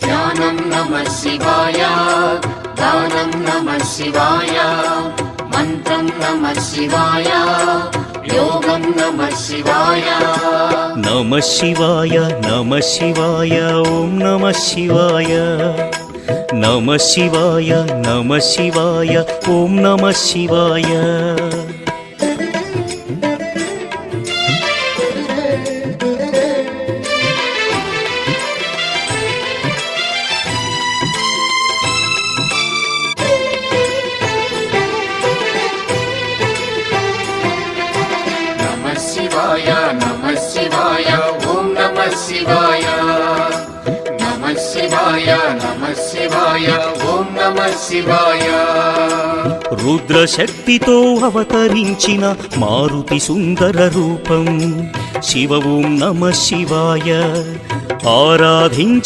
ధ్యానం నమః శివాయ, గానం నమః శివాయ, మంత్రం నమః శివాయ, యోగం నమః శివాయ. నమః శివాయ నమః శివాయ ఓం నమః శివాయ. నమః శివాయ నమః శివాయ ఓం నమః శివాయ. నమః శివాయ నమః శివాయ ఓం నమః శివాయ. నమః శివాయ నమః శివాయ ఓం నమః శివాయ. రుద్రశక్తితో అవతరించిన మారుతి సుందర రూపం శివ ఓం నమః శివాయ. ఆరాధించి